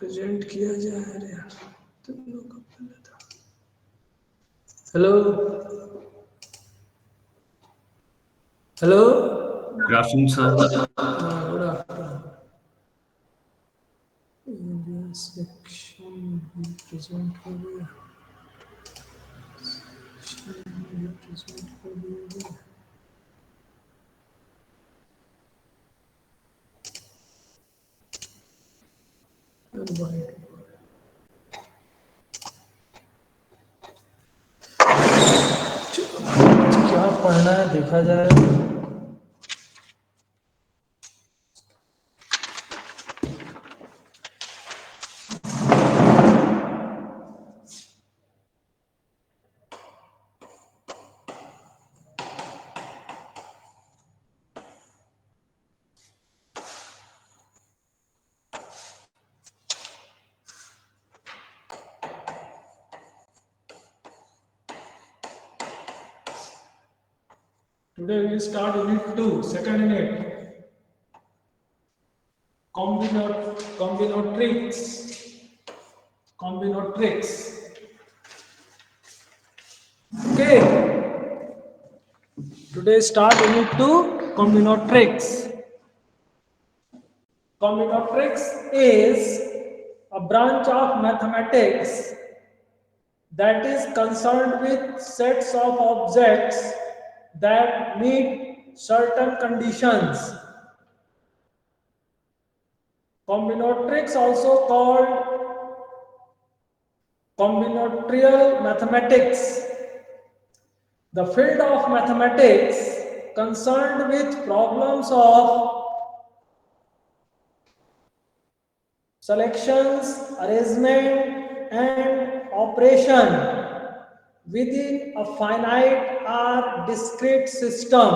Present किया जाए। अरे यार तुम लोग कब कर लेता। Hello hello Good afternoon, sir. Good afternoon. India section present हो गया। प्रेजेंट हो गया। क्या पढ़ना है देखा जाए। Today we start unit 2, second unit. Combinatorics. Combinatorics. Okay. Today start unit 2, combinatorics. Combinatorics is a branch of mathematics that is concerned with sets of objects that meet certain conditions. Combinatorics, also called combinatorial mathematics, the field of mathematics concerned with problems of selections, arrangement, and operation within a finite or discrete system.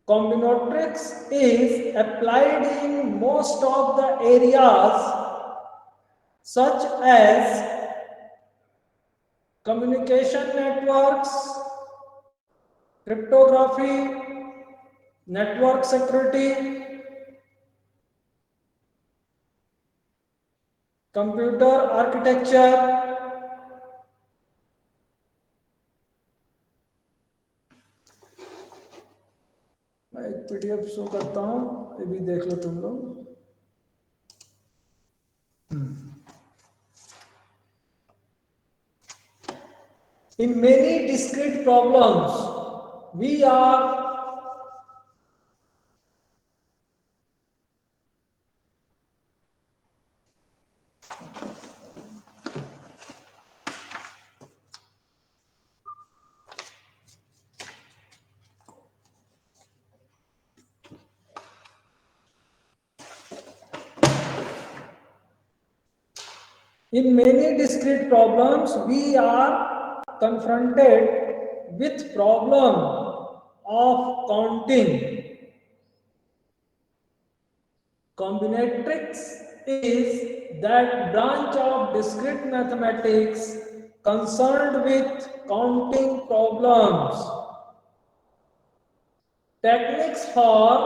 Combinatorics is applied in most of the areas such as communication networks, cryptography, network security, computer architecture. मैं एक PDF show करता हूँ, ये भी देख लो तुम लोग। In many discrete problems, we are confronted with problem of counting. Combinatorics is that branch of discrete mathematics concerned with counting problems. Techniques for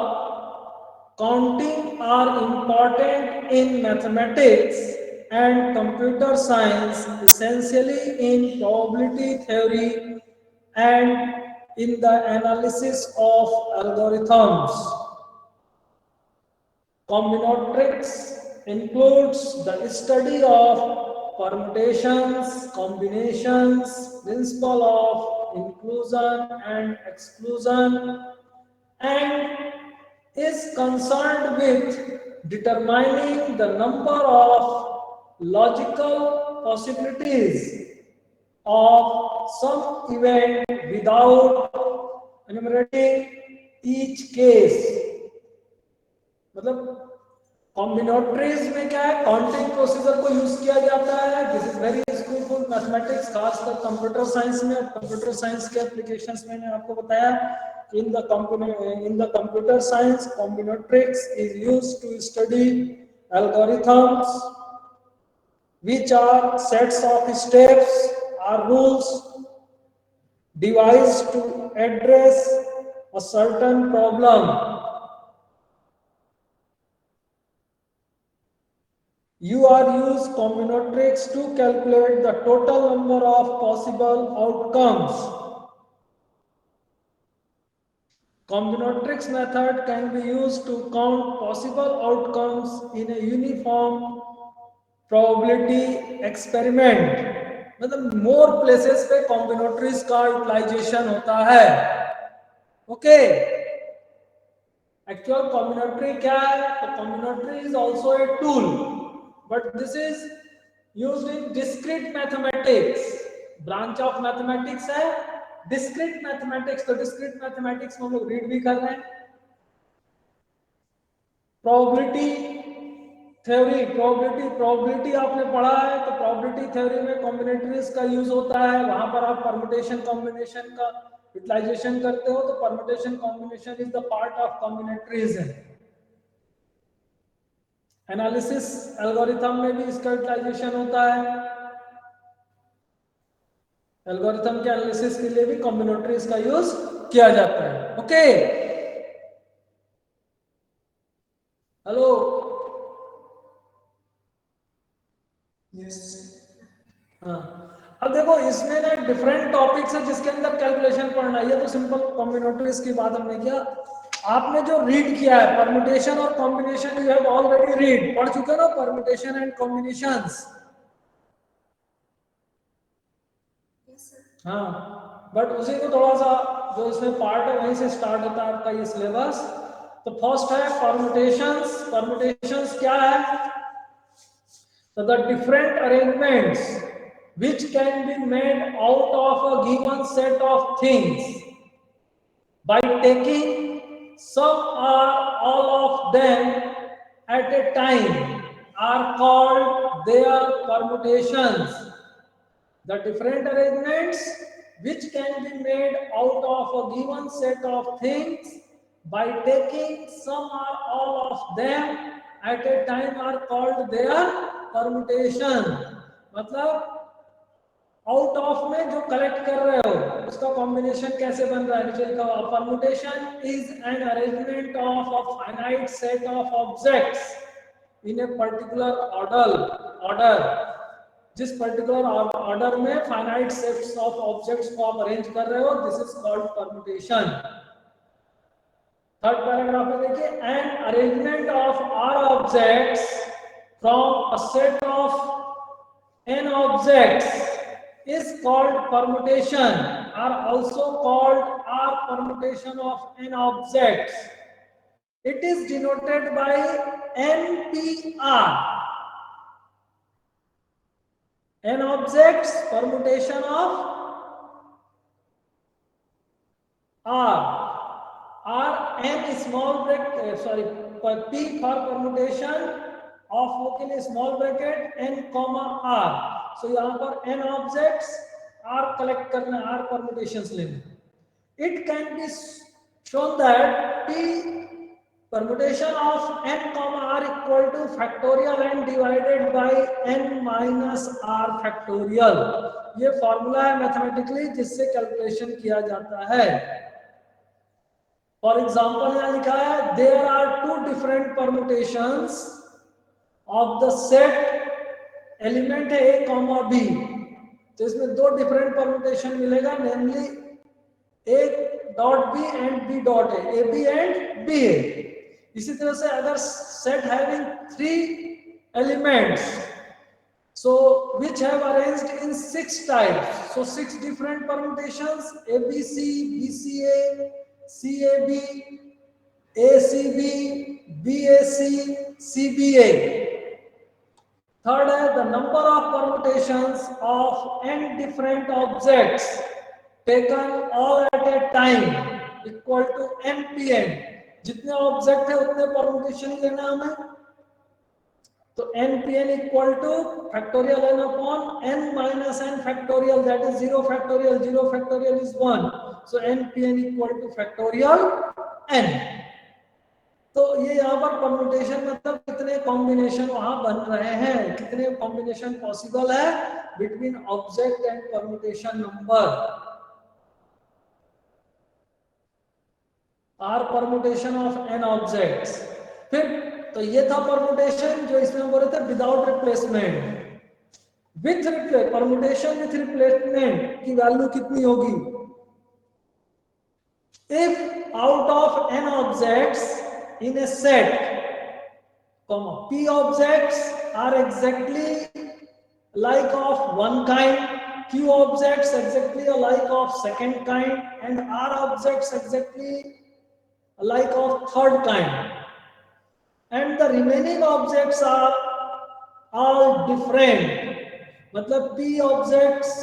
counting are important in mathematics and computer science, essentially in probability theory and in the analysis of algorithms. Combinatorics includes the study of permutations, combinations, principle of inclusion and exclusion, and is concerned with determining the number of logical possibilities of some event without enumerating each case. मतलब कॉम्बिनेटरीज में क्या है, counting procedure को use किया जाता है। This is very useful mathematics, खासकर computer science में। कंप्यूटर साइंस के एप्लीकेशंस मैंने आपको बताया, in the computer science combinatorics is used to study algorithms which are sets of steps or rules devised to address a certain problem. You are use combinatorics to calculate the total number of possible outcomes. Combinatorics method can be used to count possible outcomes in a uniform probability experiment. मतलब मोर places पे कॉम्बिनेटरीज का utilisation होता है। Okay, actual कॉम्बिनेटरी क्या है? तो combinatory is also a tool, but this is used in discrete mathematics. Branch of mathematics है discrete mathematics. तो डिस्क्रीट मैथमेटिक्स में हम लोग रीड भी कर रहे हैं। प्रोबेबिलिटी थ्योरी, प्रोबेबिलिटी आपने पढ़ा है, तो प्रोबेबिलिटी थ्योरी में कॉम्बिनेटरीज का यूज होता है। वहां पर आप परम्यूटेशन कॉम्बिनेशन का यूटिलाइजेशन करते हो, तो permutation combination is the part of combinatorics है। एनालिसिस एल्गोरिथम में भी इसका यूटिलाइजेशन होता है। एल्गोरिथम के एनालिसिस के लिए भी कॉम्बिनेटरीज का यूज किया जाता है। ओके, हेलो, हाँ। अब देखो इसमें ना डिफरेंट टॉपिक्स है जिसके अंदर कैलकुलेशन पढ़ना है। ये तो सिंपल कॉम्बिनेटरीज की बात हमने किया। आपने जो रीड किया है परम्यूटेशन और combination, you have already read, पढ़ चुके हो ना परम्यूटेशन एंड कॉम्बिनेशंस। हाँ, बट उसी को थोड़ा सा जो इसमें पार्ट है वहीं से स्टार्ट होता है आपका ये सिलेबस। तो फर्स्ट है परम्यूटेशंस। परम्यूटेशंस क्या है? So the different arrangements which can be made out of a given set of things by taking some or all of them at a time are called their permutations. The different arrangements which can be made out of a given set of things by taking some or all of them at a time are called their permutation. मतलब out of में जो collect कर रहे हो उसका combination कैसे बन रहा है, नीचे लिखा हुआ permutation is an arrangement of a finite set of objects in a particular order. जिस पर्टिकुलर ऑर्डर में फाइनाइट सेट्स ऑफ ऑब्जेक्ट्स को आप अरेंज कर रहे हो, this is called permutation. Third paragraph में देखिए, an arrangement of R objects from a set of N objects is called permutation, are also called R permutation of n objects. It is denoted by NPR. N objects permutation of R n small bracket P for permutation of look in small bracket n comma R. So यहाँ पर n objects R collect करना, R permutations लेना। It can be shown that P permutation of n comma R equal to factorial n divided by n minus R factorial। ये formula है mathematically जिससे calculation किया जाता है। फॉर एग्जाम्पल यहाँ लिखा है, there are two different permutations of the set element है ए कॉमा बी। तो इसमें दो डिफरेंट परमुटेशन मिलेगा, namely A dot B and B dot A, A B and B A. इसी तरह से अगर set having 3 elements so which have arranged in 6 types, so 6 different permutations, ABC, BCA, CAB, ACB, BAC, CBA. Third है the number of permutations of n different objects taken all at a time equal to npn। जितने object है उतने permutation लेना हमें, तो npn equal to factorial n upon n minus n factorial, that is 0 factorial, 0 factorial is 1, so npn equal to factorial n. तो ये यहाँ पर परम्यूटेशन मतलब कितने कॉम्बिनेशन वहां बन रहे हैं, कितने कॉम्बिनेशन पॉसिबल है between object and permutation number, R permutation of N objects. फिर तो ये था परम्यूटेशन जो इसमें हम बोल रहे थे without replacement. With permutation with replacement की वैल्यू कितनी होगी? If out of N objects in a set, comma, p objects are exactly like of one kind, q objects exactly alike of second kind, and r objects exactly alike of third kind, and the remaining objects are all different, मतलब p objects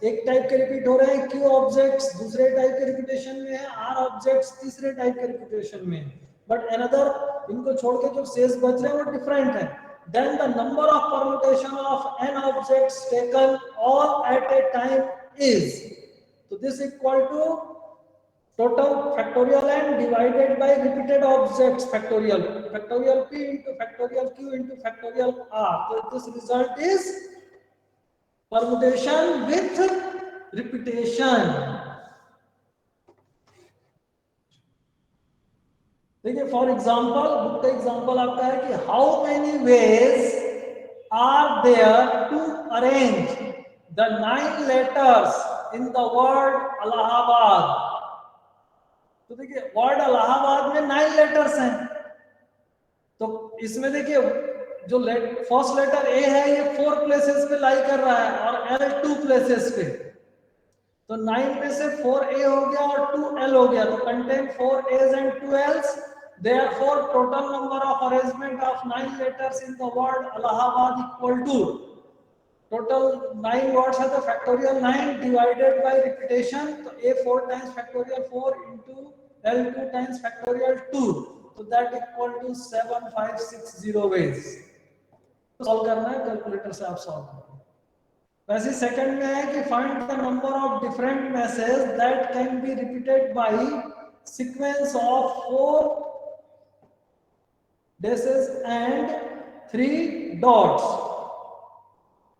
एक type के repeat हो रहे हैं, q objects दूसरे type के repetition में है, r ऑब्जेक्ट्स तीसरे टाइप के रिपीटेशन में है, बट अनदर इनको छोड़ के जो शेष बच रहे हैं वो डिफरेंट है। Then the number of permutation of n objects taken all at a time is, तो this equal to total factorial n divided by repeated objects factorial, factorial p into factorial q into factorial r, तो this result is permutation with repetition. देखिए for example, book का example आपका है कि how many ways are there to arrange the 9 letters in the word Allahabad. तो देखिए word Allahabad में 9 letters हैं, तो इसमें देखिए जो फर्स्ट लेटर ए है ये 4 प्लेसेस पे लाई कर रहा है और एल 2 प्लेसेस पे, तो 9 में से 4a हो गया और 2l हो गया, तो contain 4 a's and 2 l's, therefore total number of arrangement of 9 letters in the word Allahabad equal to total 9 words है तो factorial 9 divided by repetition, तो a 4 times factorial 4 into l 2 times factorial 2, so that equal to 7560 ways। तो solve करना है, calculator से आप solve करो। वैसे सेकंड में है कि find the number of different message that can be repeated by sequence of 4 dashes and 3 dots,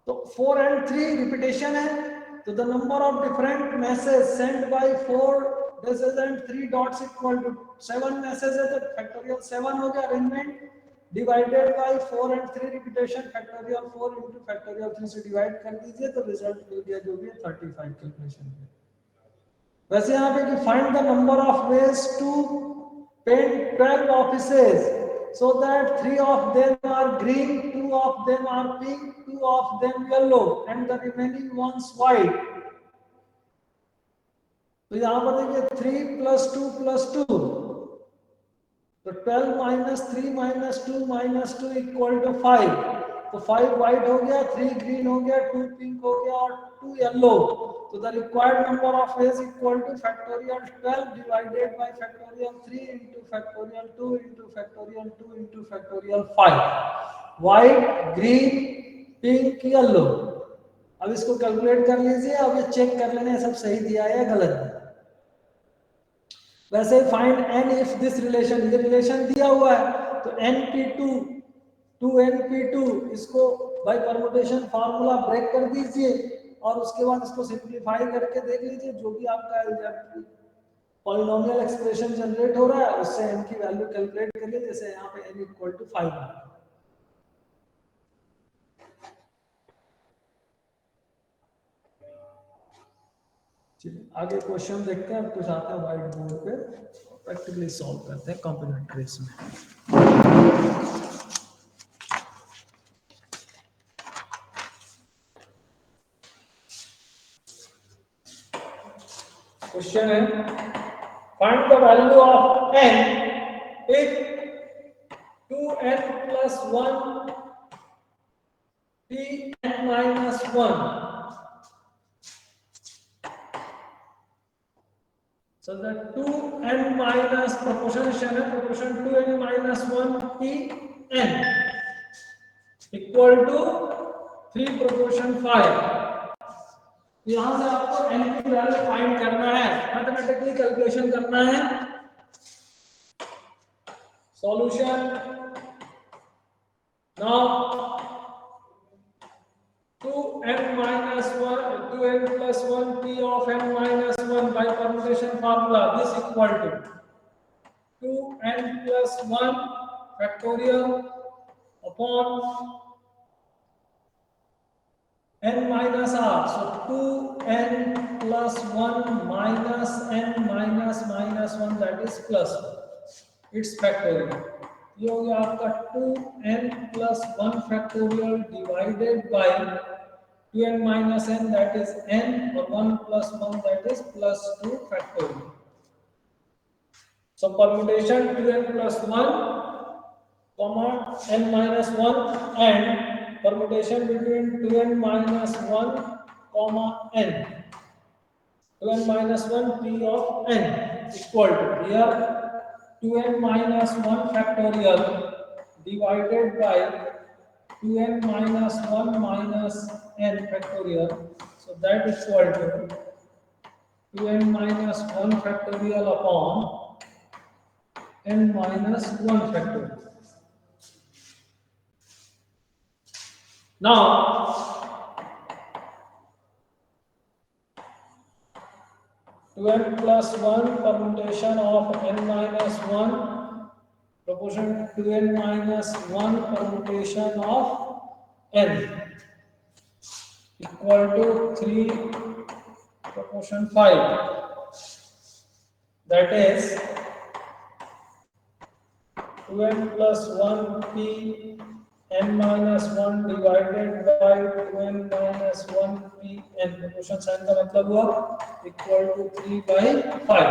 तो 4 and 3 रिपीटेशन है, तो the number of different message send by 4 dashes and 3 dots equal to 7 message है तो factorial 7 हो गया arrangement, divided by 4 and 3 repetition factorial 4 into factorial 3 से divide कर दीजिए तो रिजल्ट मिल गया जो भी है 35 कैलकुलेशन पे। वैसे यहाँ पे कि find the number of ways to paint 12 offices so that 3 of them are green, 2 of them are pink, 2 of them yellow and the remaining ones white। तो यहाँ पर देखिए 3 plus 2 plus 2, तो 12 minus 3 minus 2 minus 2 equal to 5, तो 5 white हो गया, 3 green हो गया, 2 pink हो गया और 2 yellow, तो the required number of ways equal to factorial 12 divided by factorial 3 into factorial 2 into factorial 2 into factorial 5, white, green, pink, yellow। अब इसको कैलकुलेट कर लीजिए, अब ये चेक कर लेना सब सही दिया है या गलत है। वैसे find n if this relation, ये रिलेशन दिया हुआ है तो np2 2np2 इसको बाय परम्यूटेशन फार्मूला ब्रेक कर दीजिए और उसके बाद इसको सिंपलीफाई करके देख लीजिए, जो भी आपका पॉलिनोमियल एक्सप्रेशन जनरेट हो रहा है उससे n की वैल्यू कैलकुलेट कर लीजिए, जैसे यहाँ पे n इक्वल टू 5 है। चलिए आगे क्वेश्चन देखते हैं, अब कुछ आता है व्हाइट बोर्ड पे, प्रैक्टिकली सॉल्व करते हैं कॉम्प्लीमेंट्री में। क्वेश्चन है find the value of n if 2n plus 1 pn minus 1, so the 2n minus proportion है, proportion 2n minus 1 pn, equal to 3 proportion 5। यहां से आपको n की वैल्यू फाइंड करना है, मैथमेटिकली कैलकुलेशन करना है। Solution now 2n minus 1 2n plus 1 p of n minus 1 by permutation formula, this equal to 2n plus 1 factorial upon n minus r. So 2n plus 1 minus n minus minus 1, that is plus 1. It's factorial. ये हो गया आपका 2n plus 1 factorial divided by 2n minus n, that is n, or 1 plus 1, that is plus 2 factorial. So permutation 2n plus 1 comma n minus 1 and permutation between 2n minus 1 comma n, 2n minus 1 p of n equal to here 2n minus 1 factorial divided by 2n minus 1 minus n factorial, so that is equal to 2n minus 1 factorial upon n minus 1 factorial. Now, to n plus 1 permutation of n minus 1 proportion to n minus 1 permutation of n equal to 3 proportion 5. That is 2n plus 1 p n minus 1 divided by 2n minus 1 p n, proportion sign का मतलब हुआ equal to 3 by 5।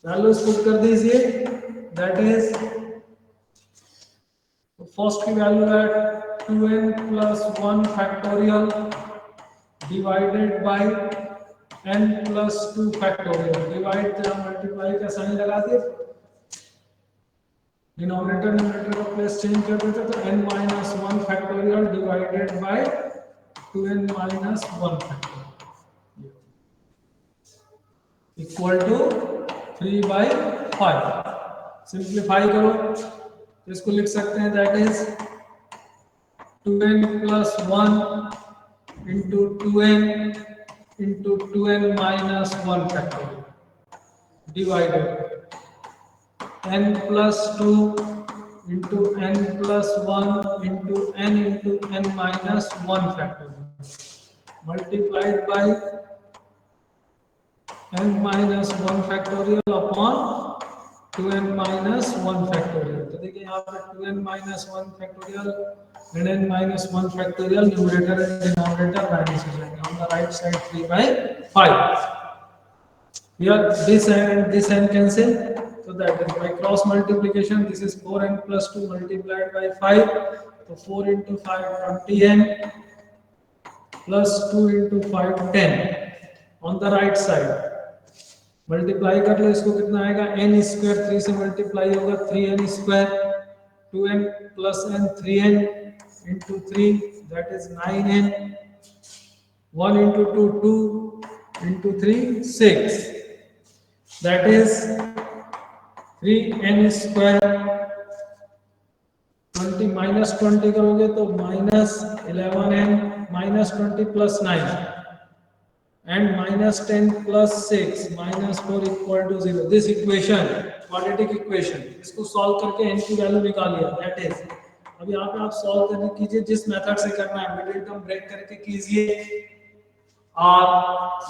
Values put कर दीजिए, that is first की value है 2n plus 1 factorial divided by n plus 2 factorial, divide या multiply का sign लगा दिए, डिनोमिनेटर न्यूमरेटर का प्लेस चेंज कर देते तो n minus 1 factorial divided by 2n minus 1 factorial equal to 3 by 5। Simplify करो तो इसको लिख सकते हैं, that is 2n plus 1 into 2n into 2n minus 1 factorial divided n plus 2 into n plus 1 into n minus 1 factorial multiplied by n minus 1 factorial upon 2n minus 1 factorial। तो देखिए यहाँ पे 2n minus 1 factorial and n minus 1 factorial numerator and denominator minus हो जाएंगे, on the right side 3 by 5। Here this and this n cancel, so that is by cross multiplication, this is 4n plus 2 multiplied by 5, so 4 into 5 20n plus 2 into 5 10 on the right side। Multiply कर लो, इसको कितना आएगा n square, 3 से multiply होगा 3n square, 2n plus n 3n into 3, that is 9n, 1 into 2 2 into 3 6, that is 3n square। 20 minus 20 करोगे तो minus 11n minus 20 plus 9 and minus 10 plus 6 minus 4 equal to 0। This equation quadratic equation, इसको solve करके n की value निकालिए, that is अब यहाँ पे आप सॉल्व करने कीजिए जिस मेथड से करना है, मिडिल टर्म ब्रेक करके कीजिए। और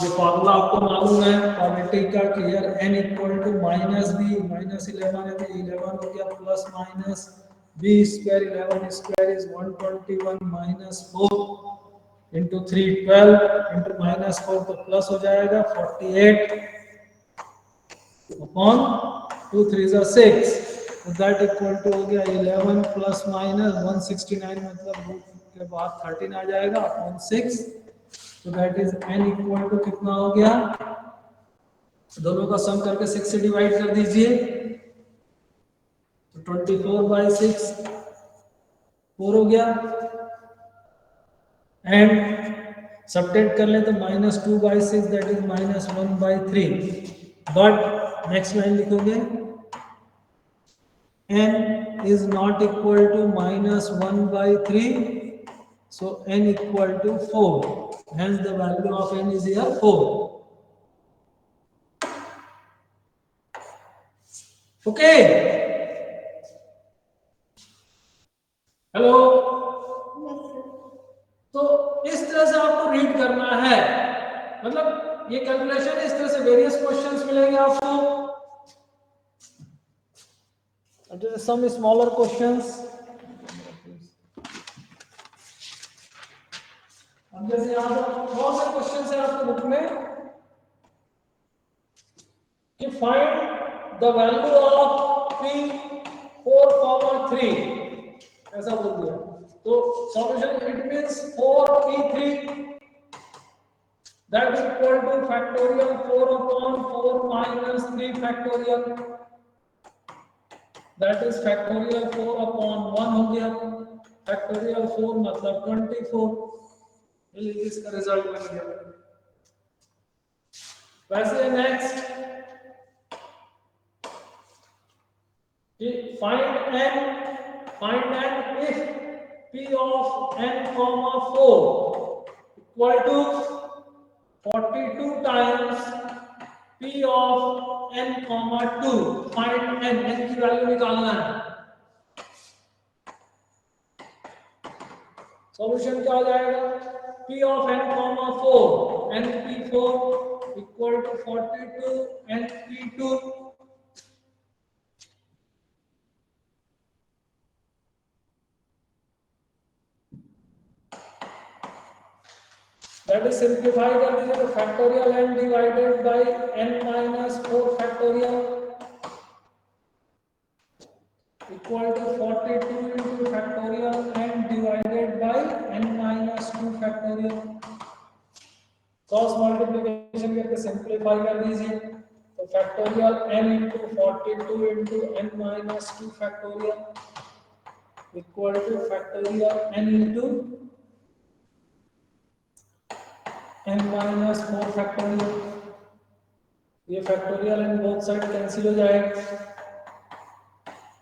ये फॉर्मूला आपको मालूम है क्वाड्रेटिक का कि यार n equal to minus b, minus 11 है तो 11 हो गया plus minus b square, 11 square is 121 minus 4 into 3 12 into minus 4 तो प्लस हो जाएगा 48 अपॉन 2 3 6, तो दैट इक्वल टू हो गया 11 प्लस माइनस 169, मतलब रूट के बाद 13 आ जाएगा अपॉन 6, तो that is n equal to कितना हो गया, दोनों का सम करके 6 से डिवाइड कर दीजिए तो 24 by 6 4 हो गया, एंड सबट्रैक्ट कर ले तो -2/6 that is -1/3, but next line लिखोगे n is not equal to -1/3, so n equal to 4, hence the value of n is here 4. Okay, hello, तो इस तरह से आपको रीड करना है, मतलब ये कैलकुलेशन इस तरह से वेरियस क्वेश्चंस मिलेंगे आपको, सम स्मॉलर क्वेश्चंस। अब जैसे यहाँ पर बहुत से क्वेश्चंस है आपके बुक में कि find the value of p4,3, ऐसा बोल दिया, तो solution it means 4p3 that is equal to factorial 4/4 minus 3 factorial, that is factorial 4/1 हो गया, factorial 4 मतलब 24, ये इसका रिजल्ट बन गया। वैसे next find n if p of n comma 4 equal to 42 times p of n comma 2, find n की value निकालना है। सॉल्यूशन क्या हो जाएगा, p of n comma 4 np4 equal to 42 np2, that is simplify कर दीजिए तो factorial n divided by n minus 4 factorial equal to 42 into factorial n divided by n minus 2 factorial, cross multiplication करके simplify कर दीजिए तो factorial n into 42 into n minus 2 factorial equal to factorial n into n minus 4 factorial, ये factorial and both side cancel हो जाएगा,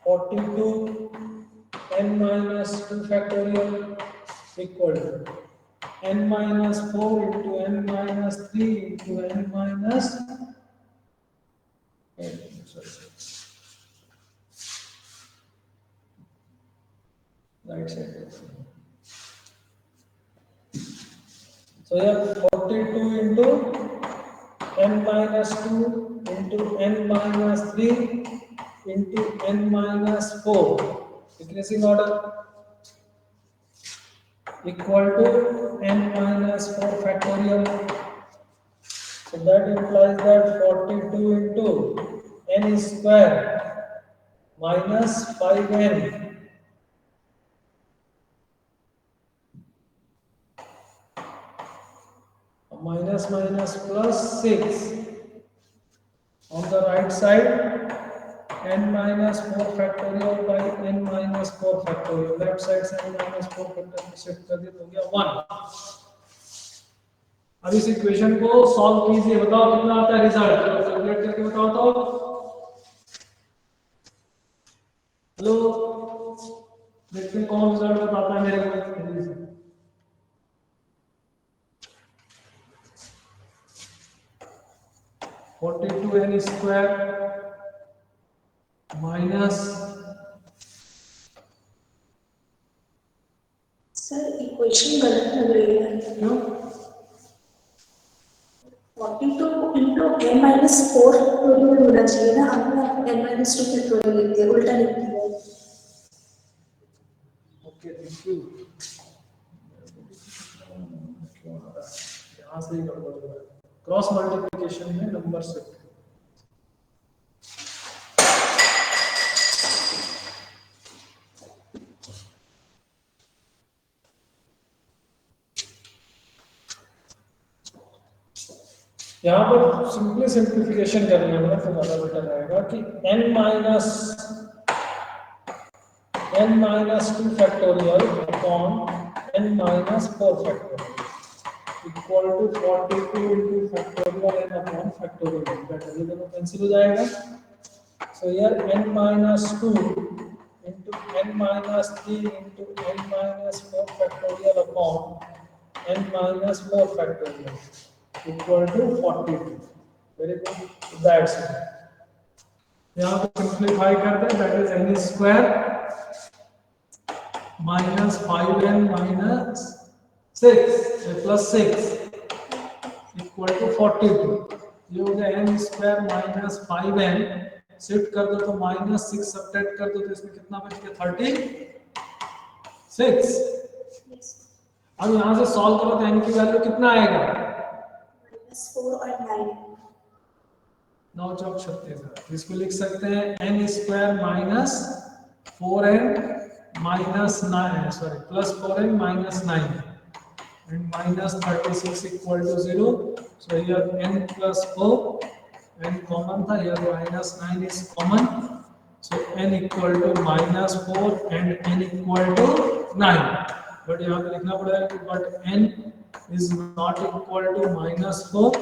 42 n minus 2 factorial equal to n minus 4 into n minus 3 into n minus 8, right side. So here 42 into n minus 2 into n minus 3 into n minus 4, decreasing order, equal to n minus 4 factorial. So that implies that 42 into n square minus 5n minus minus plus 6 on the right side, n minus 4 factorial by n minus 4 factorial, left side से n minus 4 factorial shift कर दिया तो हो गया 1। अब इस equation को solve कीजिए, बताओ कितना आता है रिजल्ट, कैलकुलेट करके बताओ तो। हेलो, देखते हैं कौन रिजल्ट बताता है मेरे को। 42n square minus, sir equation गलत लग रही है, क्यों? 42 into n minus 4 फैक्टोरियल होना चाहिए ना, हमने n minus 2 फैक्टोरियल लिख दिया, उल्टा लिख दिया। Okay, thank you. यहाँ से ही गड़बड़ हो रहा है, क्रॉस मल्टीप्लिकेशन में नंबर शिफ्ट। यहाँ पर सिंपली सिंप्लीफिकेशन करने में तो ज़्यादा बेटर रहेगा कि n minus n minus 2 factorial upon n minus 4 factorial equal to 42 into factorial n upon factorial. बेटा ये दोनों कैंसिल हो जाएगा. So here n minus 2 into n minus 3 into n minus 4 factorial upon n minus 4 factorial equal to 42. Very good. That's it. यहाँ पे simplify करते हैं. That is n square minus 5n minus 6 plus 6 equal to 42. ये हो गया n square minus 5n. Shift कर दो तो माइनस 6 सब्ट्रैक्ट कर दो तो इसमें कितना बच गया 36. अब यहाँ से सॉल्व करो तो n की वैल्यू कितना आएगा -4 और 9. 9 चौक 36. इसको लिख सकते हैं n square minus 4n minus 9 sorry plus 4n minus 9 and minus 36 equal to 0. So here n plus 4 n common था, here minus 9 is common. So n equal to minus 4 and n equal to 9. But यहाँ पे लिखना पड़ेगा कि but n is not equal to minus 4.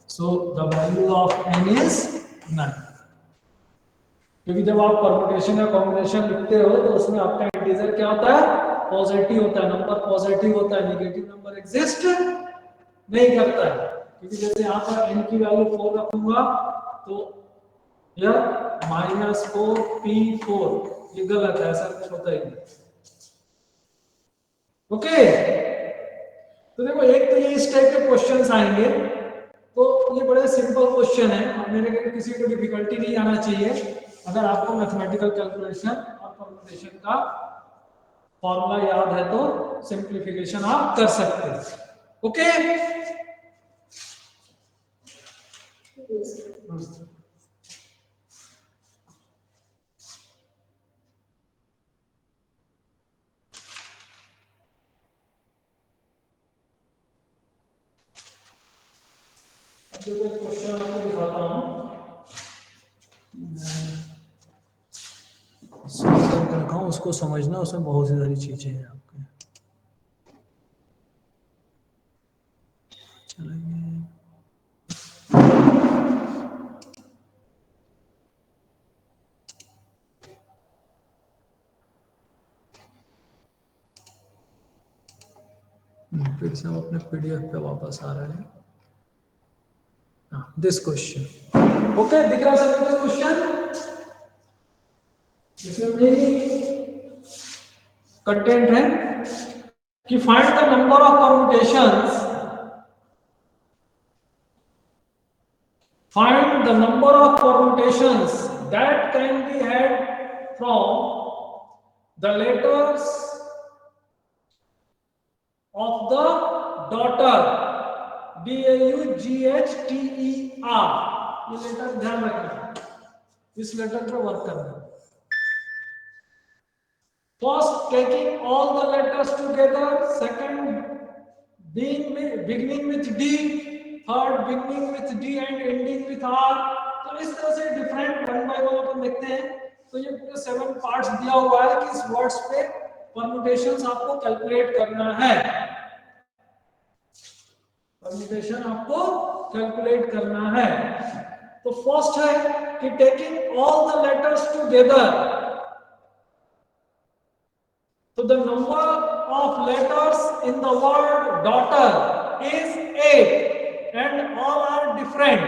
So the value of n is 9. क्योंकि जब आप permutation या कॉम्बिनेशन लिखते हो तो उसमें आपका इंटीजर क्या होता है पॉजिटिव होता है. नंबर पॉजिटिव होता है, नेगेटिव नंबर एग्जिस्ट नहीं करता है. क्योंकि जैसे यहाँ पर n की वैल्यू 4 रखूंगा तो यह -4 p4 ये गलत है, ऐसा कुछ होता ही नहीं. ओके तो देखो एक तो ये इस टाइप के क्वेश्चंस आएंगे तो ये बड़े सिंपल क्वेश्चन है. अब मेरे को किसी को डिफिकल्टी नहीं आना चाहिए अगर आपको मैथमेटिकल कैलकुलेशन और परम्यूटेशन का फॉर्मूला याद है तो सिंप्लीफिकेशन आप कर सकते हैं. ओके क्वेश्चन आपको दिखाता हूँ. रखा हूँ उसको समझना, उसमें बहुत सी सारी चीजें हैं आपके. चलेंगे फिर से हम अपने पीडीएफ पे वापस आ रहे हैं. दिस क्वेश्चन ओके दिख रहा है सर क्वेश्चन. इसमें मेरी कंटेंट है कि find the number of permutations that can be had from the letters of the daughter DAUGHTER. ये लेटर ध्यान रखना, इस लेटर पे वर्क करना. First, taking all the letters together. Second, beginning with D. Third, beginning with D and ending with R. तो इस तरह से डिफरेंट वन बाय वन अपन देखते हैं. तो ये पूरे 7 पार्ट्स दिया हुआ है कि इस वर्ड्स पे परम्यूटेशंस आपको कैलकुलेट करना है. परम्यूटेशन आपको कैलकुलेट करना है. तो फर्स्ट है कि taking all the letters together. So the number of letters in the word daughter is 8 and all are different.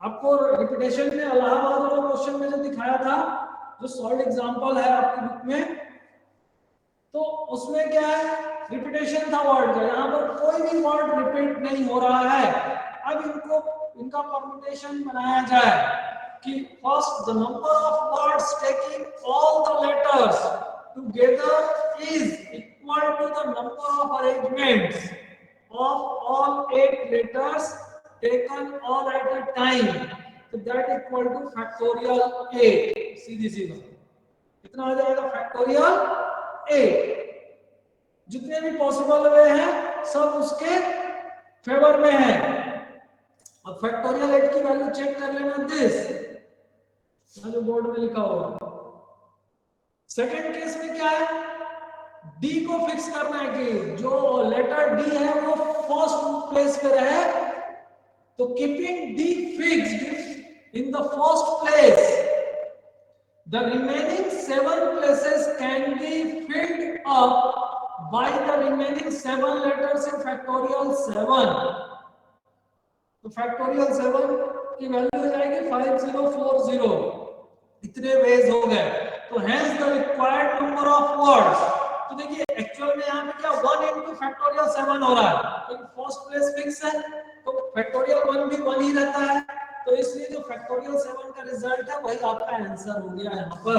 आपको रिपीटेशन में इलाहाबाद वाला क्वेश्चन में जो दिखाया था, जो सॉल्व एग्जांपल है आपकी बुक में, तो उसमें क्या है रिपीटेशन था वर्ड का. यहाँ पर कोई भी वर्ड रिपीट नहीं हो रहा है. अब इनका परम्यूटेशन बनाया जाए कि first the number of words taking all the letters together is equal to the number of arrangements of all 8 letters taken all at a time. So that equal to factorial 8. सीधी कितना आ जाएगा factorial 8. जितने भी possible way हैं सब उसके favour में है. अब factorial 8 की वैल्यू चेक कर लेना. दिस जो बोर्ड में लिखा हुआ सेकेंड केस में क्या है, डी को फिक्स करना है कि जो लेटर डी है वो फर्स्ट प्लेस पे रहे, तो keeping D fixed in the first place, the remaining 7 places can be filled up by the remaining 7 letters in factorial 7. तो factorial 7 की वैल्यू हो जाएगी 5040, इतने वेज हो गए, तो hence the required number of words, तो देखिए एक्चुअल में यहाँ पे क्या 1 into factorial 7 हो रहा है, तो फर्स्ट प्लेस फिक्स है, तो factorial 1 भी 1 ही रहता है, तो इसलिए जो फैक्टोरियल 7 का रिजल्ट है वही आपका आंसर हो गया यहां पर।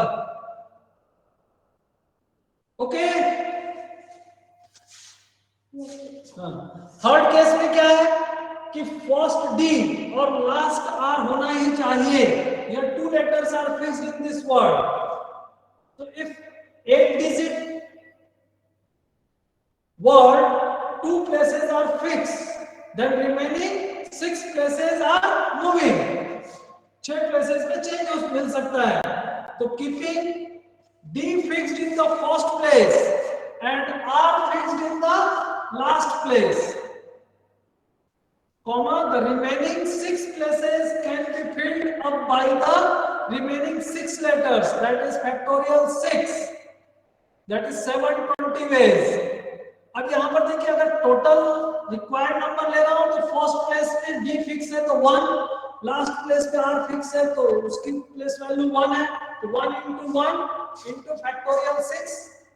ओके, थर्ड केस में क्या है कि फर्स्ट डी और लास्ट आर होना ही चाहिए, या 2 letters are fixed in this word, तो if 8 digit word 2 places are fixed, then remaining 6 places are moving, 6 places में चेंज मिल सकता है, तो keeping D fixed in the first place and R fixed in the last place, comma, the remaining 6 places can be filled up by the remaining 6 letters, that is factorial 6, that is 720 ways। अब यहां पर देखिए अगर total required number ले रहा हूं तो first place में डी फिक्स है तो 1, लास्ट प्लेस पे आर फिक्स है तो उसकी प्लेस वैल्यू 1 है, तो 1 into 1 into factorial 6,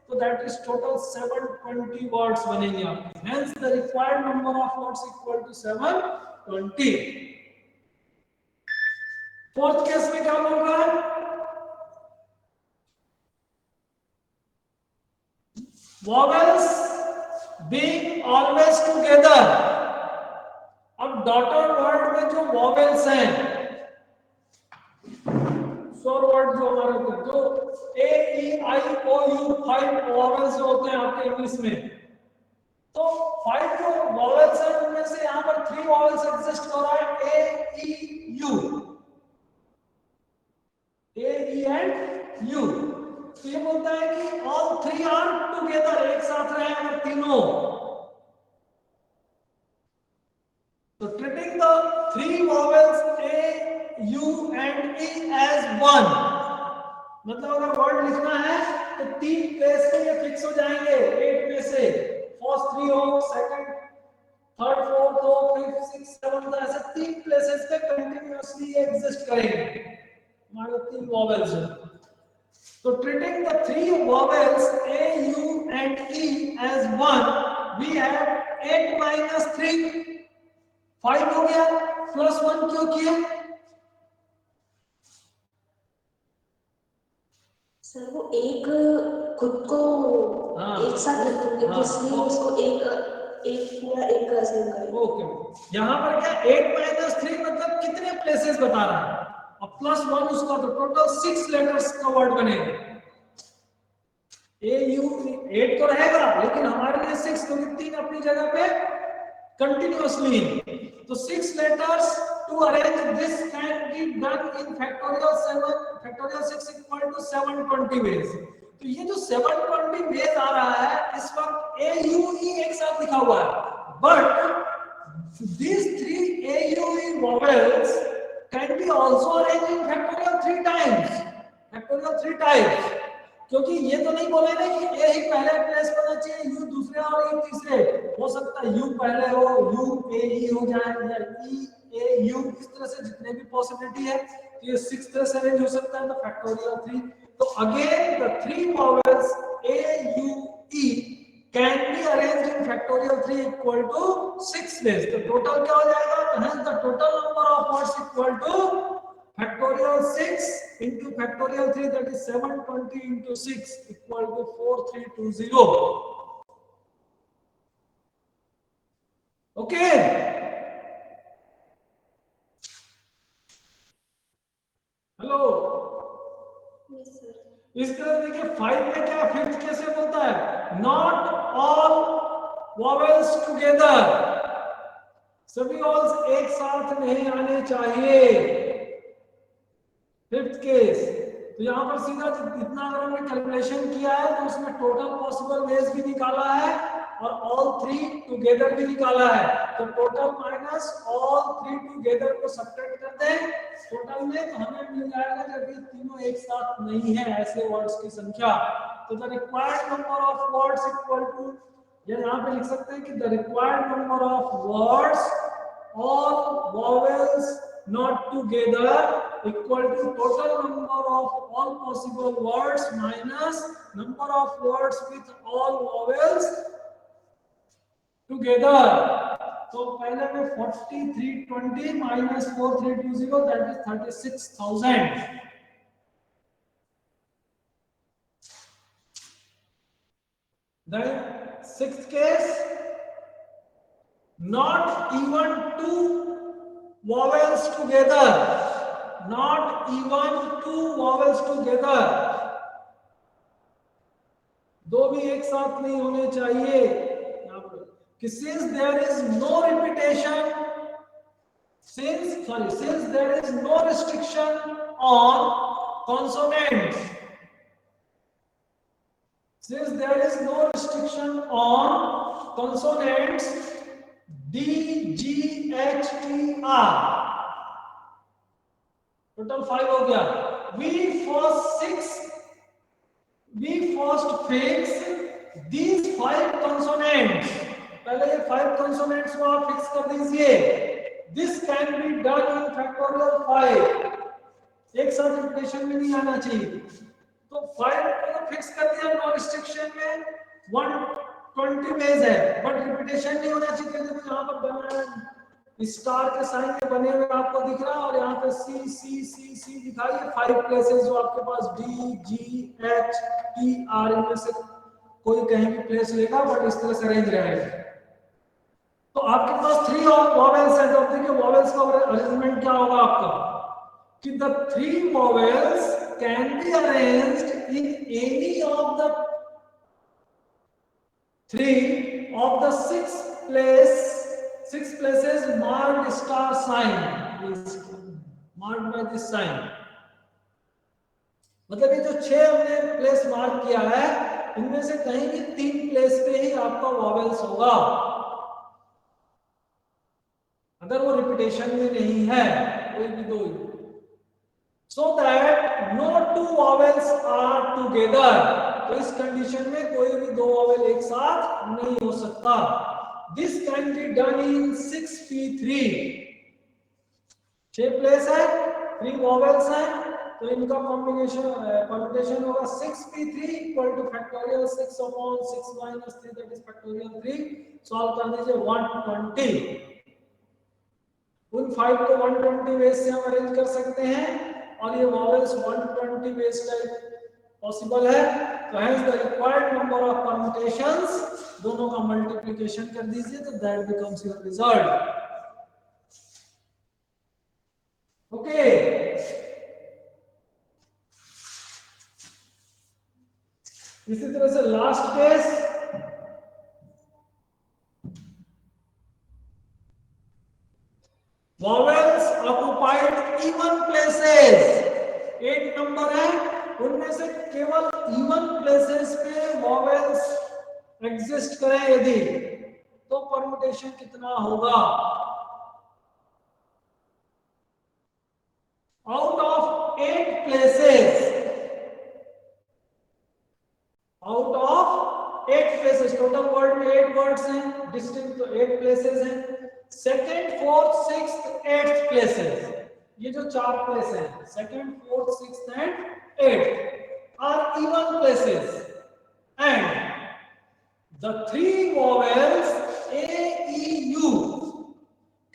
तो दैट इज टोटल 720 वर्ड्स बनेंगे आपके, hence the required number of words equal to 720। Fourth case में क्या बोल रहा है, vowels being always together, अब डॉटर वर्ड में जो वॉवेल्स हैं, स्वर वर्ड जो हमारे होते हैं, जो ए ई आई ओ यू 5 वॉवेल्स होते हैं आपके इंग्लिश में, तो 5 जो वॉवेल्स हैं उनमें से यहाँ पर 3 वॉवेल्स एग्जिस्ट हो रहा है, A E U, A E and U, तो ये बोलता है कि ऑल 3 आर टुगेदर, एक साथ रहे अगर तीनों, तो treating the 3 vowels A, U and E as 1, मतलब अगर वर्ड लिखना है तो 3 प्लेस पे ये फिक्स हो जाएंगे, 8 में से फर्स्ट 3 हो, सेकंड थर्ड फोर्थ हो, फिफ्थ सिक्स सेवंथ, ऐसे 3 प्लेसेस पे कंटिन्यूअसली एग्जिस्ट करेंगे हमारे 3 वॉवेल्स हैं। तो treating the 3 vowels A, U and E as 1, we have 8 minus 3, 5 हो गया, प्लस 1 क्यों किया? सर वो एक खुद को एक साथ रखेंगे, इसलिए उसको एक पूरा एक का असेंबल करेंगे। ओके, यहाँ पर क्या 8 minus 3 मतलब कितने प्लेसेस बता रहा है, और प्लस 1 उसका, तो टोटल 6 लेटर्स का वर्ड बनेगा। ए यू 8 तो रहेगा लेकिन हमारे लिए 6, क्योंकि 3 अपनी जगह पे कंटिन्यूअसली, तो 6 letters to arrange this can be done in factorial 7, factorial 6 equal to 720 ways, तो ये जो 720 ways आ रहा है इस वक्त A U E एक साथ लिखा हुआ है, but these 3 A U E vowels can be also arranged in factorial 3 times, factorial 3 times, क्योंकि ये तो नहीं बोले ना कि ए ही पहले प्लेस पर होना चाहिए, यू दूसरे और ई तीसरे, हो सकता है यू पहले हो, यू ए ई हो जाए, या ई ए यू, इस तरह से जितने भी पॉसिबिलिटी है, तो ये 6 तरह से अरेंज हो सकता है, तो फैक्टोरियल 3, तो again the 3 vowels a u e can be arranged in factorial 3 equal to 6 ways, तो टोटल क्या हो जाएगा, तो hence the total number of words equal to factorial 6 into factorial 3, that is 720 into 6 equal to 4320. Okay, hello, yes sir. इस तरह देखिए 5 में क्या फिफ्थ कैसे बोलता है, नॉट ऑल वॉवेल्स टुगेदर, सभी वॉवेल्स एक साथ नहीं आने चाहिए, फिफ्थ केस। तो यहाँ पर सीधा इतना अगर हमने कैलकुलेशन किया है तो उसमें टोटल पॉसिबल वेज भी निकाला है और ऑल थ्री टुगेदर भी निकाला है। तो total minus all three together को सब्ट्रैक्ट कर दें टोटल में, तो हमें मिल जाएगा जब ये तीनों एक साथ नहीं है ऐसे वर्ड्स की संख्या, तो the required number of words equal to, ये यहाँ पे लिख सकते हैं कि the required number of words all vowels not together equal to total number of all possible words minus number of words with all vowels together. तो पहले में 4320 minus 4320 that is 36,000. Then sixth case, not even two vowels together, not even two vowels together, दो भी एक साथ नहीं होने चाहिए। Since there is no repetition, since there is no restriction on consonants, since there is no restriction on consonants D, G, H, T, R, total 5 हो गया। We first fix these 5 consonants, पहले ये 5 consonants को आप fix कर दीजिए। This can be done in factorial 5, एक साथ रिपीटेशन में नहीं आना चाहिए। तो 5 को फिक्स कर दिया नो रिस्ट्रिक्शन में, 120 वेज है बट रिपीटेशन नहीं होना चाहिए। देखो यहाँ पर बना स्टार के साइन में बने हुए आपको दिख रहा है और यहाँ पे सी सी सी सी दिखाई है 5 प्लेसेस जो आपके पास D G H T R, इनमें से कोई कहीं भी प्लेस लेगा बट इस तरह से अरेंज रहेगा। तो आपके पास 3 वॉवेल्स है, तो देखिए वॉवेल्स का अरेंजमेंट क्या होगा आपका कि the 3 vowels can be arranged in any of the 3 of the 6 places marked star sign, is marked by this sign। मतलब ये जो 6 हमने प्लेस मार्क किया है इनमें से कहीं भी 3 प्लेस पे ही आपका वॉवेल्स होगा, अगर वो रिपीटेशन में नहीं है कोई भी दो, so that no 2 vowels are together। तो इस कंडीशन में कोई भी 2 वॉवेल एक साथ नहीं हो सकता। This can be done in 6p3, 6 place है 3 वॉवेल्स हैं तो इनका कॉम्बिनेशन होगा 6p3 equal two factorial 6 upon 6 minus 3 that is factorial 3। Solve कर दीजिए 120, उन 5 को 120 वेज से हम अरेंज कर सकते हैं और ये वॉवेल्स 120 वेज टाइप पॉसिबल है। तो hence the required number of permutations, दोनों का मल्टीप्लिकेशन कर दीजिए तो that becomes your result. Okay, इसी तरह से last case, vowels occupied even places, 8 number है उनमें से केवल इवन प्लेसेस पे वॉवेल्स एग्जिस्ट करें यदि, तो परम्यूटेशन कितना होगा। Out of 8 places, out of 8 places, total word में 8 वर्ड्स हैं डिस्टिंक्ट, तो 8 प्लेसेस हैं। Second fourth sixth eighth places, ये जो 4 प्लेस हैं second fourth sixth and 8 are even places and the 3 vowels A, E, U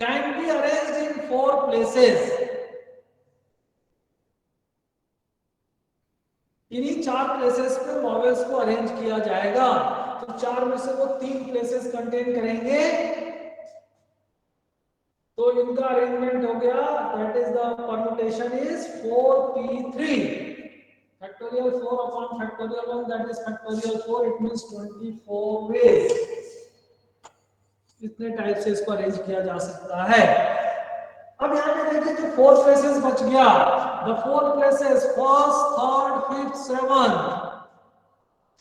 can be arranged in 4 places। इन्हीं 4 places पे vowels को अरेंज किया जाएगा, तो 4 में से वो 3 प्लेसेस कंटेन करेंगे, तो इनका अरेंजमेंट हो गया that is the permutation is 4p3 factorial 4 upon factorial 1 that is factorial 4, it means 24 ways। इतने टाइप से इसको अरेंज किया जा सकता है। अब यहाँ पे देखिए जो 4 प्लेसेस बच गया, the 4 places first, third, fifth, seventh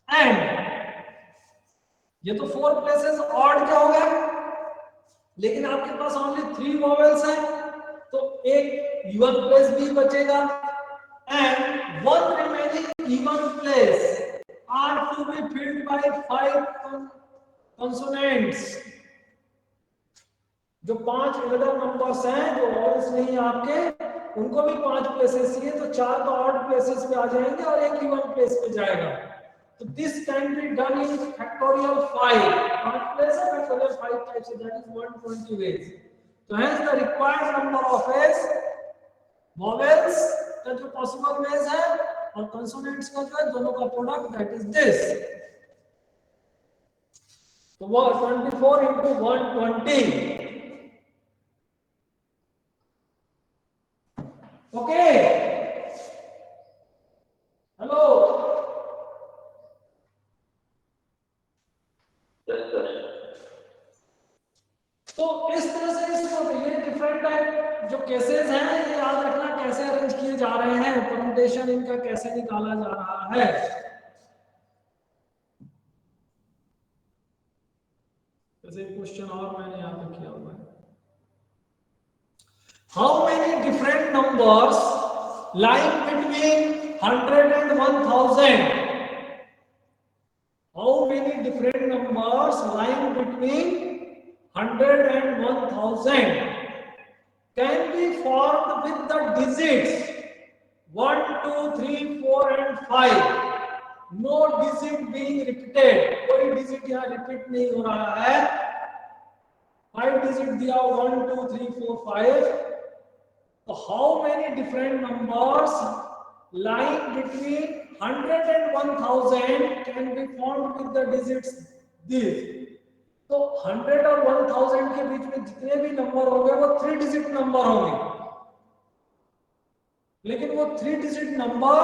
and, ये तो 4 प्लेसेस ऑड के हो गए, लेकिन आपके पास ओनली 3 वॉवेल्स हैं, तो एक इवन प्लेस भी बचेगा and one remaining even place are to be filled by 5 consonants. जो 5 इरेगुलर नंबर्स हैं जो वॉवेल्स नहीं है आपके, उनको भी 5 प्लेसेस चाहिए, तो 4 तो ऑड प्लेसेस पे आ जाएंगे और एक इवन प्लेस पे जाएगा। तो this can be done in factorial 5, 5 place है फैक्टोरियल 5 टाइप से, दैट इज 120 ways। तो hence the required number of is vowels का जो पॉसिबल वेज है और कंसोनेंट्स का जो है दोनों का प्रोडक्ट, दैट इज दिस। तो वो 24 into 120। ओके, हेलो, तो इस तरह से इसको ये डिफरेंट टाइप जो केसेस हैं ये याद रखना कैसे अरेंज किए जा रहे हैं, परम्यूटेशन इनका कैसे निकाला जा रहा है। जैसे क्वेश्चन और मैंने यहाँ पे किया हुआ है, how many different numbers lying between 100 and 1000, how many different numbers lying between 100 and 1000 can be formed with the digits 1, 2, 3, 4 and 5, no digit being repeated, कोई डिजिट यहाँ रिपीट नहीं हो रहा है, 5 डिजिट दिया 1, 2, 3, 4, 5। तो how many different numbers lying between 100 and 1000 can be formed with the digits this? तो 100 और 1000 के बीच में जितने भी नंबर होंगे वो 3 डिजिट नंबर होंगे, लेकिन वो 3 डिजिट नंबर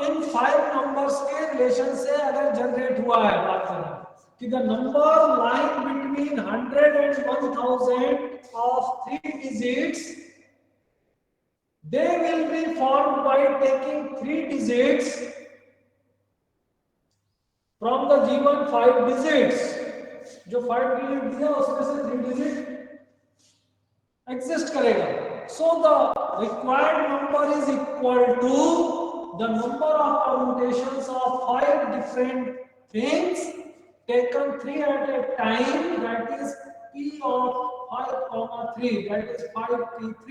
इन 5 नंबर्स के रिलेशन से अगर जनरेट हुआ है, बात करें कि the number lying between 100 and 1000 of 3 digits, they will be formed by taking 3 digits from the given 5 digits। जो 5 डिजिट दिया उसमें से 3 डिजिट एग्जिस्ट करेगा। So the required number is equal to the number of permutations of 5 different things taken 3 at a time, that is p of 5, 3, that is 5p3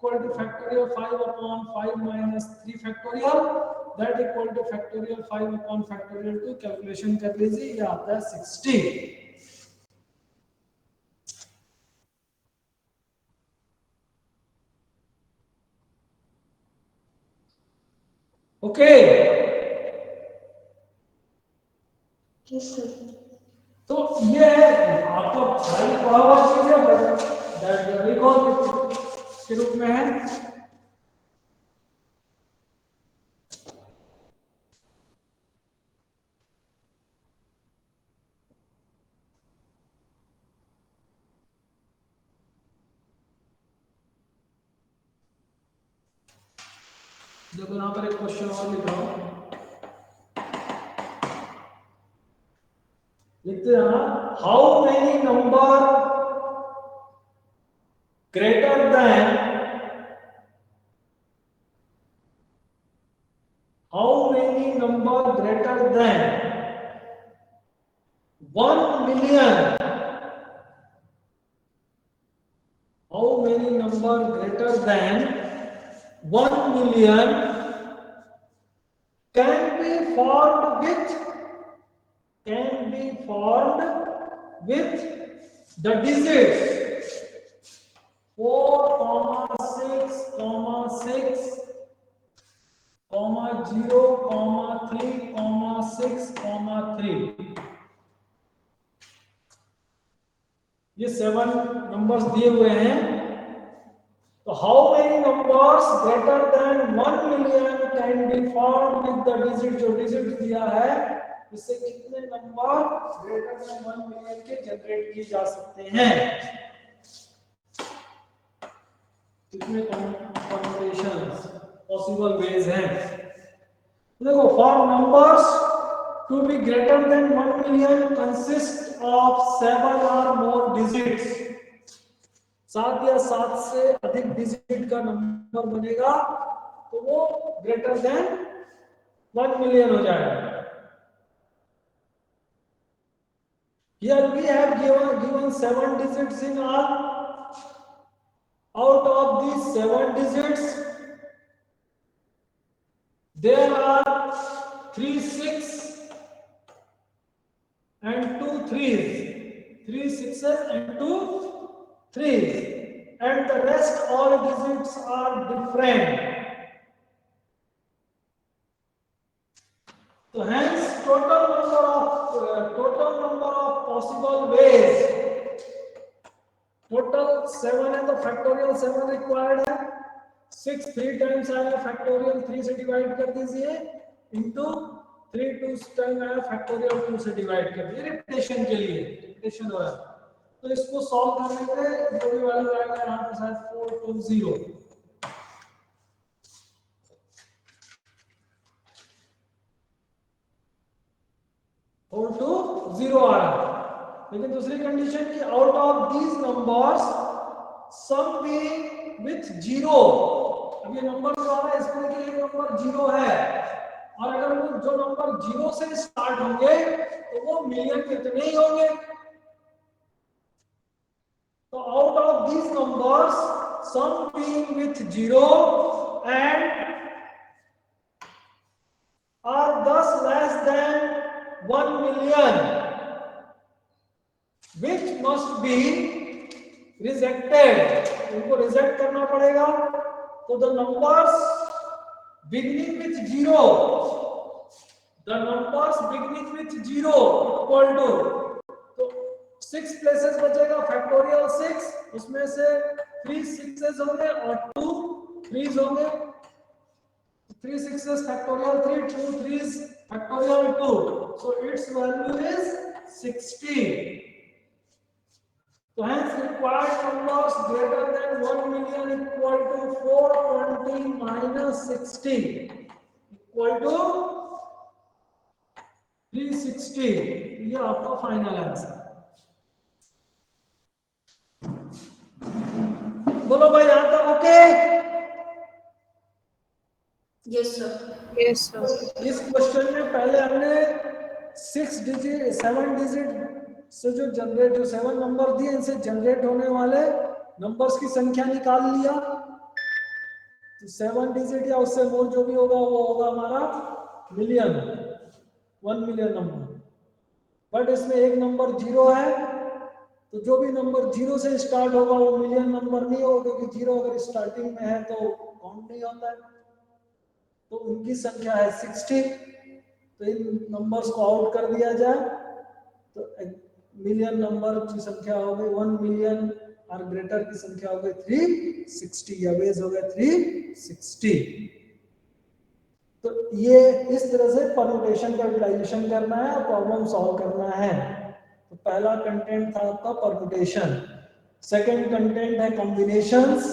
equal to factorial 5 upon 5 minus 3 factorial, that equal to factorial 5 upon factorial 2। Calculation कर लीजिए, ये आता है 60। Okay, तो ये आपको भाई पढ़ा हुआ चीज है, दैट रिकॉल के रूप में है। देखो यहाँ पर एक क्वेश्चन और लिखा हूं, लिखते हैं how many number greater than, how many number greater than 1 million, how many number greater than 1 million can be formed with the digits 4, 6, 6, 0, 3, 6, 3। ये 7 नंबर्स दिए हुए हैं। तो how many numbers greater than 1 million can be formed with the digit, जो digit दिया है इससे कितने नंबर ग्रेटर देन 1 million के जनरेट किए जा सकते हैं। इसमें परम्यूटेशंस पॉसिबल वेज हैं। देखो, for numbers to be greater than 1 million consist of 7 और मोर डिजिट्स, 7 या 7 से अधिक डिजिट का नंबर बनेगा तो वो ग्रेटर देन 1 मिलियन हो जाएगा। Here we have given 7 digits in all. Out of these 7 digits, there are 3 6 and 2 3s, 3 6s and 2 3s, and the rest all digits are different. So hence total number of possible ways, total 7 है तो factorial 7 required है, 6 3 times आया factorial 3 से divide कर दीजिए into 3 2 time आया factorial 2 से divide कर दीजिए रिपीटेशन के लिए, रिपीटेशन हो रहा है। तो इसको सॉल्व करने पे जो भी वैल्यू आएगा यहाँ पे शायद 420 आ रहा है। लेकिन दूसरी कंडीशन की out of these numbers some being with 0, अब ये नंबर जो आ रहा है इसमें कि एक नंबर 0 है और अगर वो जो नंबर 0 से स्टार्ट होंगे तो वो मिलियन कितने ही होंगे। तो out of these numbers some being with 0 and are thus less than 1 million, which must be rejected, इनको रिजेक्ट करना पड़ेगा। तो the numbers beginning with 0, the numbers beginning with 0 equal to, तो 6 places बचेगा फैक्टोरियल 6, उसमें से 3 6s होंगे और 2 3s होंगे, 3 6s factorial 3, 2 3s factorial 2, so its value is 60. So hence required numbers greater than 1 million equal to 420 minus 60 equal to 360. ये आपका final answer. बोलो भाई, यहाँ तक okay? Yes sir. Yes sir. इस क्वेश्चन में पहले हमने 7 डिजिट से जो 7 नंबर दिए इनसे जनरेट होने वाले नंबर्स की संख्या निकाल लिया। तो 7 डिजिट या उससे मोर जो भी होगा वो होगा हमारा मिलियन, 1 मिलियन नंबर। बट इसमें एक नंबर 0 है, तो जो भी नंबर 0 से स्टार्ट होगा वो मिलियन नंबर नहीं होगा, क्योंकि 0 अगर स्टार्टिंग में है तो काउंट नहीं होता है। तो उनकी संख्या है 60। तो इन नंबर्स को आउट कर दिया जाए तो मिलियन नंबर की संख्या हो गई 1 मिलियन और ग्रेटर की संख्या हो गई 360, या वेज हो गया 360। तो ये इस तरह से परम्यूटेशन का यूटिलाइजेशन करना है और प्रॉब्लम सॉल्व करना है। तो पहला कंटेंट था आपका परम्यूटेशन। सेकंड कंटेंट है कॉम्बिनेशंस।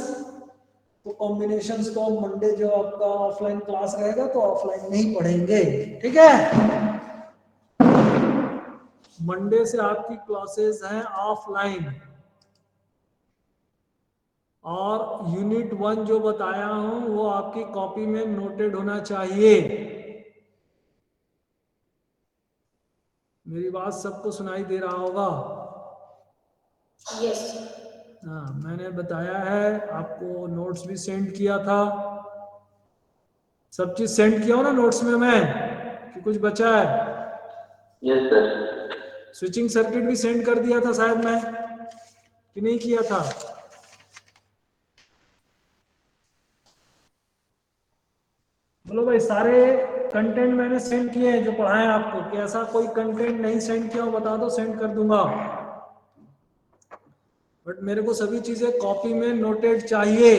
तो कॉम्बिनेशंस को मंडे जो आपका ऑफलाइन क्लास रहेगा तो ऑफलाइन नहीं पढ़ेंगे, ठीक है? मंडे से आपकी क्लासेस हैं ऑफलाइन, और यूनिट 1 जो बताया हूं वो आपकी कॉपी में नोटेड होना चाहिए। मेरी बात सबको सुनाई दे रहा होगा? यस। हाँ, मैंने बताया है, आपको नोट्स भी सेंड किया था। सब चीज सेंड किया हो ना नोट्स में मैं, कि कुछ बचा है? Yes sir. स्विचिंग सर्किट भी सेंड कर दिया था शायद मैं, कि नहीं किया था? बोलो भाई, सारे कंटेंट मैंने सेंड किए हैं जो पढ़ाए आपको, कि ऐसा कोई कंटेंट नहीं सेंड किया हो बता दो, सेंड कर दूंगा। बट मेरे को सभी चीजें कॉपी में नोटेड चाहिए।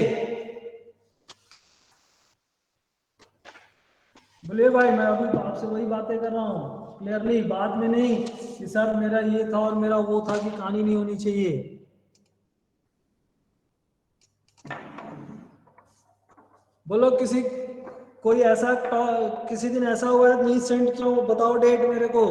बोलिए भाई, मैं अभी आपसे वही बातें कर रहा हूँ क्लियरली, बाद में नहीं कि सर मेरा ये था और मेरा वो था, कि कहानी नहीं होनी चाहिए। बोलो किसी कोई ऐसा किसी दिन ऐसा हुआ है नहीं सेंड किया हो, बताओ डेट मेरे को।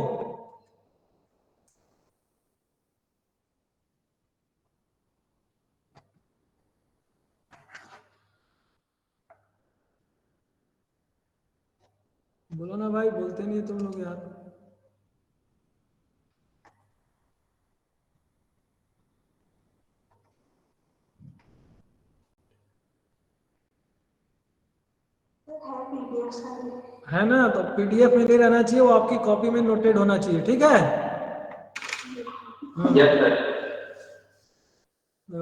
बोलो ना भाई, बोलते नहीं तुम लोग यार। है ना, तो पीडीएफ में नहीं रहना चाहिए, वो आपकी कॉपी में नोटेड होना चाहिए, ठीक है। Yes, sir.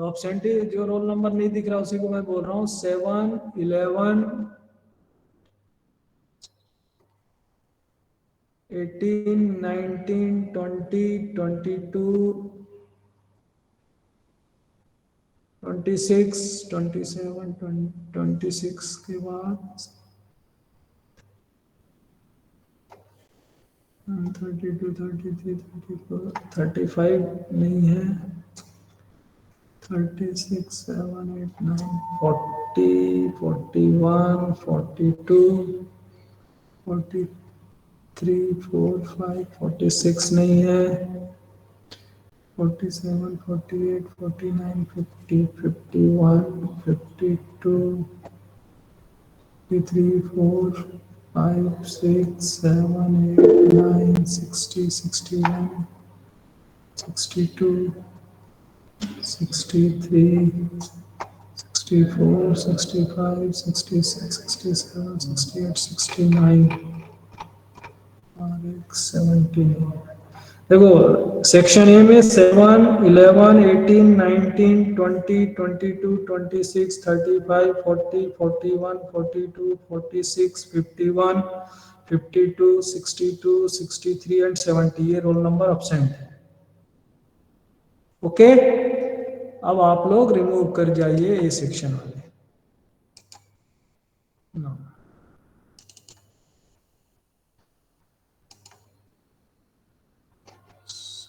ऑब्सेंटी जो रोल नंबर नहीं दिख रहा उसी को मैं बोल रहा हूँ। 7, 11, 18, 19, 20, 22, 26, 27, 26 के बाद 32, 33, 34, 35 नहीं है, 36, 7, 8, 9, 40, 41, 42, 43, 4, 5, 46 नहीं है, 47, 48, 49, 50, 51, 52, 53, 4, 5, 6, 7, 8, 9, 60, 61, 62, 63, 64, 65, 66, 67, 68, 69 और एक 70। देखो सेक्शन ए में 7, 11, 18, 19, 20, 22, 26, 35, 40, 41, 42, 46, 51, 52, 62, 63 एंड 70 ये रोल नंबर एब्सेंट है। ओके, अब आप लोग रिमूव कर जाइए ए सेक्शन वाले। नो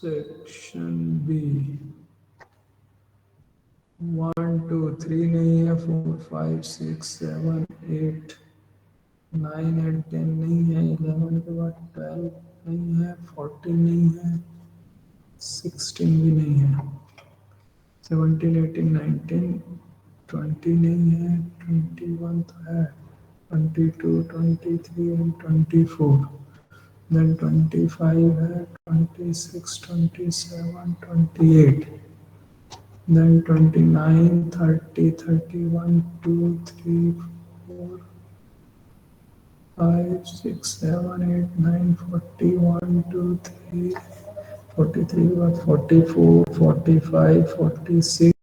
सेक्शन बी 1, 2, 3 नहीं है, 4, 5, 6, 7, 8, 9 एंड 10 नहीं है, 11 के बाद 12 नहीं है, 14 नहीं है, 16 भी नहीं है, 17, 18, 19, 20 नहीं है, 21 तो है, 22, 23 एंड 24, then 25 है, 26, 27, 28, then 29, 30, 31, 2, 3, 4, 5, 6, 7, 8, 9, 40, 1, 2, 3, 43 बाद 44, 45, 46,